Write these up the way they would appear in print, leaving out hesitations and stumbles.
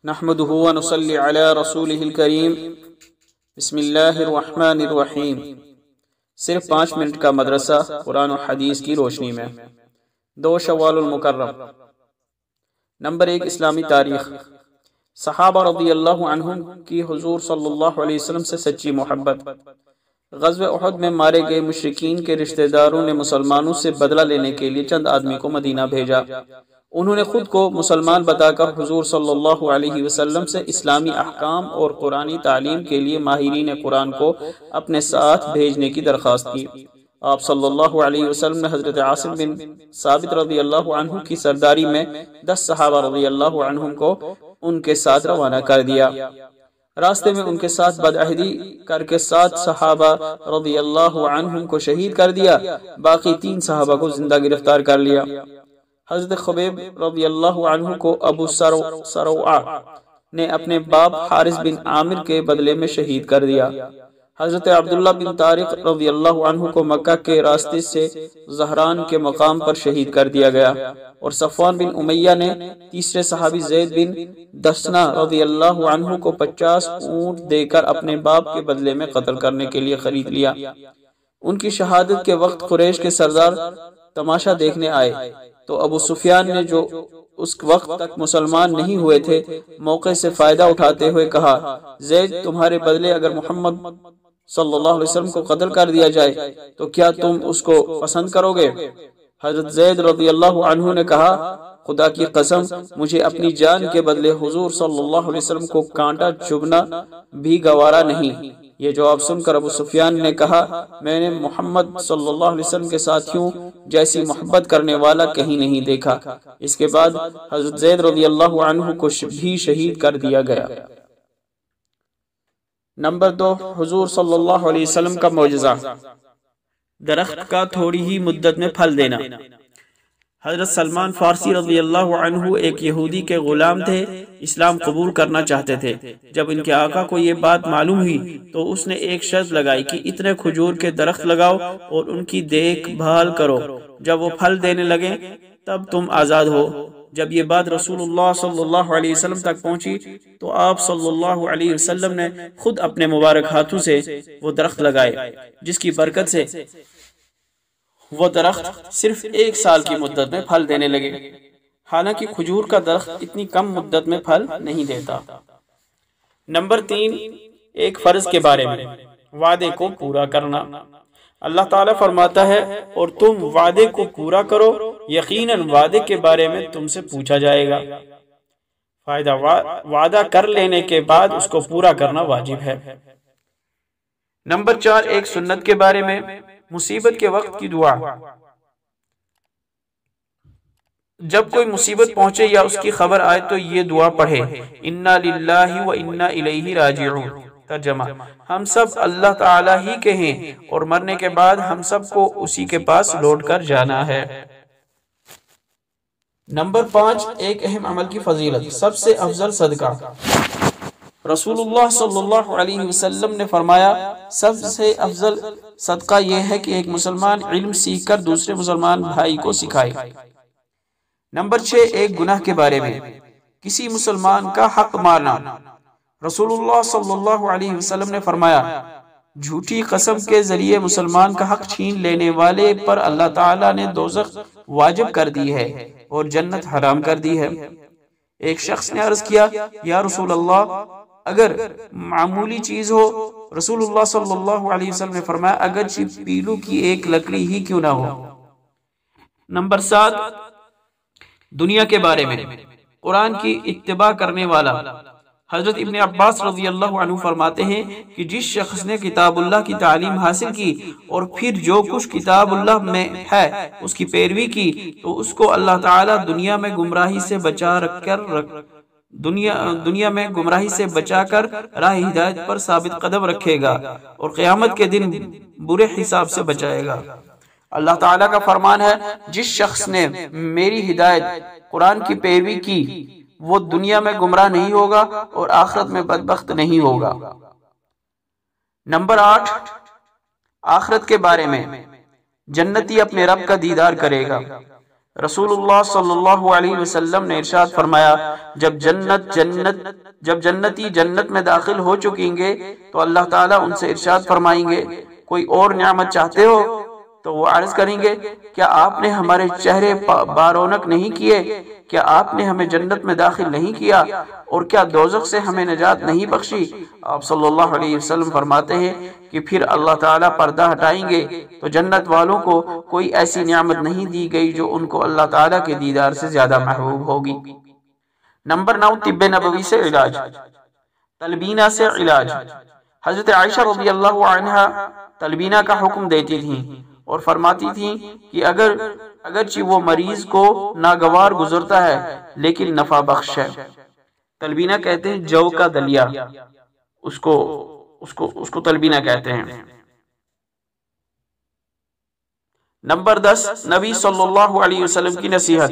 نحمده ونصلي على رسوله الكريم بسم اللہ الرحمن الرحیم۔ صرف 5 منٹ کا مدرسہ قرآن و حدیث کی روشنی میں 2 شوال المکرم۔ نمبر 1، اسلامی تاریخ۔ صحابہ رضی اللہ عنہم کی حضور صلی اللہ علیہ وسلم سے سچی محبت۔ غزوہ احد میں مارے گئے مشرکین کے رشتہ داروں نے مسلمانوں سے بدلہ لینے کے لیے چند آدمی کو مدینہ بھیجا۔ انہوں نے خود کو مسلمان بتا کر حضور صلی اللہ علیہ وسلم سے اسلامی احکام اور قرآنی تعلیم کے لیے ماہرین قرآن کو اپنے ساتھ بھیجنے کی درخواست کی۔ آپ صلی اللہ علیہ وسلم نے حضرت عاصم بن ثابت رضی اللہ عنہ کی سرداری میں 10 صحابہ رضی اللہ عنہم کو ان کے ساتھ روانہ کر دیا۔ راستے میں ان کے ساتھ بدعہدی کر کے 7 صحابہ رضی اللہ عنہم کو شہید کر دیا، باقی 3 صحابہ کو زندہ گرفتار کر لیا۔ حضرت خبیب رضی اللہ عنہ کو ابو سروع نے اپنے باپ حارث بن عامر کے بدلے میں شہید کر دیا۔ حضرت عبداللہ بن طارق رضی اللہ عنہ کو مکہ کے راستے سے زہران کے مقام پر شہید کر دیا گیا، اور صفوان بن امیہ نے تیسرے صحابی زید بن دسنہ رضی اللہ عنہ کو 50 اونٹ دے کر اپنے باپ کے بدلے میں قتل کرنے کے لیے خرید لیا۔ ان کی شہادت کے وقت قریش کے سردار تماشا دیکھنے آئے تو ابو سفیان نے، جو اس وقت تک مسلمان نہیں ہوئے تھے، موقع سے فائدہ اٹھاتے ہوئے کہا، زید تمہارے بدلے اگر محمد صلی اللہ علیہ وسلم کو قتل کر دیا جائے تو کیا تم اس کو پسند کرو گے؟ حضرت زید رضی اللہ عنہ نے کہا، خدا کی قسم مجھے اپنی جان کے بدلے حضور صلی اللہ علیہ وسلم کو کانٹا چبھنا بھی گوارا نہیں۔ یہ جواب سن کر ابو سفیان نے کہا، میں نے محمد صلی اللہ علیہ وسلم کے ساتھیوں جیسی محبت کرنے والا کہیں نہیں دیکھا۔ اس کے بعد حضرت زید رضی اللہ عنہ کو بھی شہید کر دیا گیا۔ نمبر 2، حضور صلی اللہ علیہ وسلم کا معجزہ، درخت کا تھوڑی ہی مدت میں پھل دینا۔ حضرت سلمان فارسی رضی اللہ عنہ ایک یہودی کے غلام تھے، اسلام قبول کرنا چاہتے تھے۔ جب ان کے آقا کو یہ بات معلوم ہوئی تو اس نے ایک شرط لگائی کہ اتنے کھجور کے درخت لگاؤ اور ان کی دیکھ بھال کرو، جب وہ پھل دینے لگیں تب تم آزاد ہو۔ جب یہ بات رسول اللہ صلی اللہ علیہ وسلم تک پہنچی تو آپ صلی اللہ علیہ وسلم نے خود اپنے مبارک ہاتھوں سے وہ درخت لگائے، جس کی برکت سے وہ درخت صرف 1 سال کی مدت میں پھل دینے لگے، حالانکہ کھجور کا درخت اتنی کم مدت میں پھل نہیں دیتا۔ نمبر 3، ایک فرض کے بارے میں، وعدے کو پورا کرنا۔ اللہ تعالیٰ فرماتا ہے، اور تم وعدے کو پورا کرو، یقیناً وعدے کے بارے میں تم سے پوچھا جائے گا۔ فائدہ، وعدہ کر لینے کے بعد اس کو پورا کرنا واجب ہے۔ نمبر 4، ایک سنت کے بارے میں، مصیبت کے وقت کی دعا۔ جب کوئی مصیبت پہنچے یا اس کی خبر آئے تو یہ دعا پڑھے، انا للہ و انا الیہ راجعون۔ ترجمہ، ہم سب اللہ تعالیٰ ہی کے ہیں اور مرنے کے بعد ہم سب کو اسی کے پاس لوٹ کر جانا ہے۔ نمبر 5، ایک اہم عمل کی فضیلت، سب سے افضل صدقہ۔ رسول اللہ صلی اللہ علیہ وسلم نے فرمایا، سب سے افضل صدقہ یہ ہے کہ ایک مسلمان علم سیکھ کر دوسرے مسلمان بھائی کو سکھائے۔ نمبر 6، ایک گناہ کے بارے میں، کسی مسلمان کا حق مارنا۔ رسول اللہ صلی اللہ علیہ وسلم نے فرمایا، جھوٹی قسم کے ذریعے مسلمان کا حق چھین لینے والے پر اللہ تعالیٰ نے دوزخ واجب کر دی ہے اور جنت حرام کر دی ہے۔ ایک شخص نے عرض کیا، یا رسول اللہ، اگر معمولی چیز ہو؟ رسول اللہ صلی اللہ علیہ وسلم نے فرمایا، اگرچہ پیلو کی ایک لکڑی ہی کیوں نہ ہو۔ نمبر 7، دنیا کے بارے میں، قرآن کی اتباع کرنے والا۔ حضرت ابن عباس رضی اللہ عنہ فرماتے ہیں کہ جس شخص نے کتاب اللہ کی تعلیم حاصل کی اور پھر جو کچھ کتاب اللہ میں ہے اس کی پیروی کی تو اس کو اللہ تعالیٰ دنیا میں گمراہی سے بچا کر راہ ہدایت پر ثابت قدم رکھے گا اور قیامت کے دن برے حساب سے بچائے گا۔ اللہ تعالیٰ کا فرمان ہے، جس شخص نے میری ہدایت قرآن کی پیروی کی وہ دنیا میں گمراہ نہیں ہوگا اور آخرت میں بدبخت نہیں ہوگا۔ نمبر 8، آخرت کے بارے میں، جنتی اپنے رب کا دیدار کرے گا۔ رسول اللہ صلی اللہ علیہ وسلم نے ارشاد فرمایا جب جنتی جنت میں داخل ہو چکیں گے تو اللہ تعالیٰ ان سے ارشاد فرمائیں گے کوئی اور نعمت چاہتے ہو؟ تو وہ عرض کریں گے کیا آپ نے ہمارے چہرے بارونق نہیں کیے؟ کیا آپ نے ہمیں جنت میں داخل نہیں کیا؟ اور کیا دوزخ سے ہمیں نجات نہیں بخشی؟ آپ صلی اللہ علیہ وسلم فرماتے ہیں کہ پھر اللہ تعالیٰ پردہ ہٹائیں گے تو جنت والوں کو کوئی ایسی نعمت نہیں دی گئی جو ان کو اللہ تعالیٰ کے دیدار سے زیادہ محبوب ہوگی۔ نمبر 9، طب نبوی سے علاج، تلبینہ سے علاج۔ حضرت عائشہ رضی اللہ عنہا تلبینہ کا حکم دیتی تھیں اور فرماتی تھیں کہ اگرچہ وہ مریض کو ناگوار گزرتا ہے لیکن نفع بخش ہے۔ تلبینہ کہتے ہیں جو کا دلیا، اس کو تلبینہ کہتے ہیں۔ نمبر 10، نبی صلی اللہ علیہ وسلم کی نصیحت،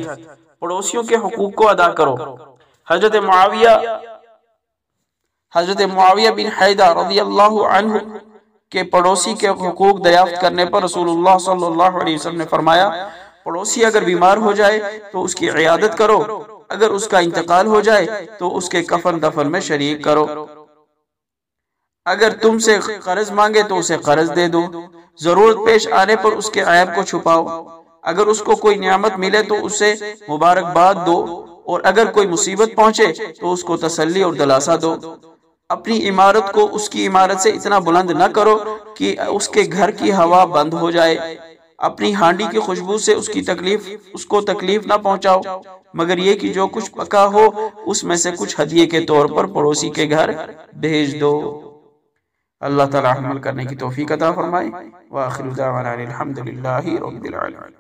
پڑوسیوں کے حقوق کو ادا کرو۔ حضرت معاویہ بن حیدہ رضی اللہ عنہ کے پڑوسی کے حقوق دریافت کرنے پر رسول اللہ صلی اللہ علیہ وسلم نے فرمایا پڑوسی اگر بیمار ہو جائے تو اس کی عیادت کرو، اگر اس کا انتقال ہو جائے تو اس کے کفن دفن میں شریک کرو، اگر تم سے قرض مانگے تو اسے قرض دے دو، ضرورت پیش آنے پر اس کے عیب کو چھپاؤ، اگر اس کو کوئی نعمت ملے تو اسے مبارکباد دو، اور اگر کوئی مصیبت پہنچے تو اس کو تسلی اور دلاسا دو۔ اپنی عمارت کو اس کی عمارت سے اتنا بلند نہ کرو کہ اس کے گھر کی ہوا بند ہو جائے، اپنی ہانڈی کی خوشبو سے اس کو تکلیف نہ پہنچاؤ، مگر یہ کہ جو کچھ پکا ہو اس میں سے کچھ ہدیے کے طور پر پڑوسی کے گھر بھیج دو۔ اللہ تعالی عمل کرنے کی توفیق عطا فرمائے۔ وآخر دعوانا الحمدللہ رب العالمین۔